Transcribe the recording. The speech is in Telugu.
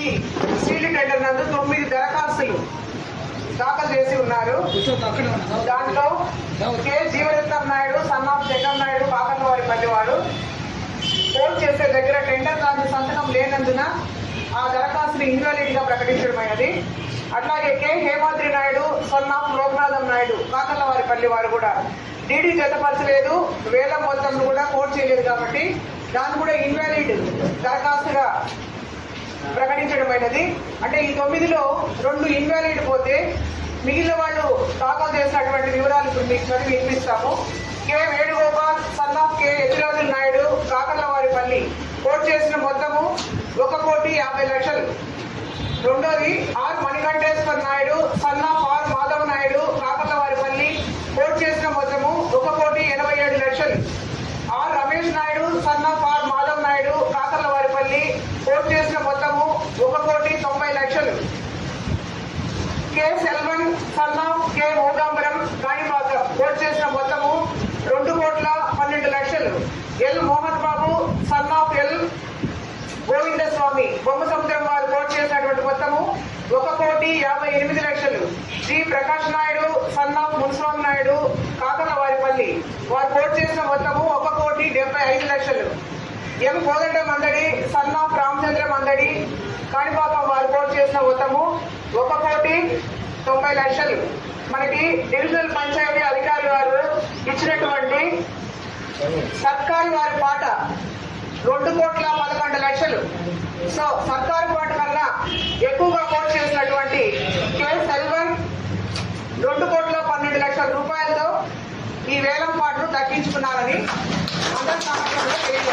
పంచాయతీ స్టీల్ టెండర్ నందు 9 దరఖాస్తులు దాఖలు చేసి ఉన్నారు. దాంట్లో K Jeevaratnam Naidu, son of Jagan Naidu, Kakarlavaripalli వాడు పోల్ చేసే దగ్గర టెండర్ రాజు సంతకం లేనందున ఆ దరఖాస్తుని ఇన్వాలిడ్ గా ప్రకటించడమైనది. అట్లాగే K Hemadri Naidu, son of Lokanatham Naidu, Kakarlavaripalli వారు కూడా డీడీ జతపరచలేదు, వేలం మొత్తం కూడా కోట్ చేయలేదు కాబట్టి దాన్ని కూడా ఇన్వాలిడ్ దరఖాస్తుగా ప్రకటించడమైనది. అంటే ఈ 9లో 2 ఇన్వాలిడ్ పోతే మిగిలిన వాళ్ళు దాఖలు చేసినటువంటి వివరాలు ఇప్పుడు మీకు చదివి వినిపిస్తాము. K Venugopal, son of K Yathirajula Naidu, Kakarlavaripalli quote చేసిన మొత్తము 1,50,00,000. రెండోది R Manikanteshwar Naidu, son of R Madhav Naidu, Kakarlavaripalli quote చేసిన మొత్తము 1,87,00,000. R Ramesh Naidu, son of R Madhav Naidu, Kakarlavaripalli quote చేసిన మొత్తము 1,90,00,000. K Selvan, son of K Mogambaram, Kanipakam quote చేసిన మొత్తము 2,12,00,000. L Mohan Babu, son of L Govindaswamy, Bommasamudram వారు కోట్ చేసినటువంటి మొత్తము 1,58,00,000. G Prakash Naidu, son of Muniswamy Naidu, Kakarlavaripalli వారు కోట్ చేసిన మొత్తము 1,75,00,000. ఎం కోదండ మందడి, సన్ ఆఫ్ రామచంద్ర మందడి, కాణిపాకం వారు కోట్ చేసిన మొత్తము 1,90,00,000. మనకి డివిజనల్ పంచాయతీ అధికారి వారు ఇచ్చినటువంటి సర్కారు వారి పాట 2,11,00,000. సో సర్కారు పాట కన్నా ఎక్కువగా కోట్ చేసినటువంటి కె సెల్వన్ 2,12,00,000 రూపాయలతో ఈ వేలం పాటను దక్కించుకున్నారని అందరి సమక్షంలో తెలియజేస్తారు.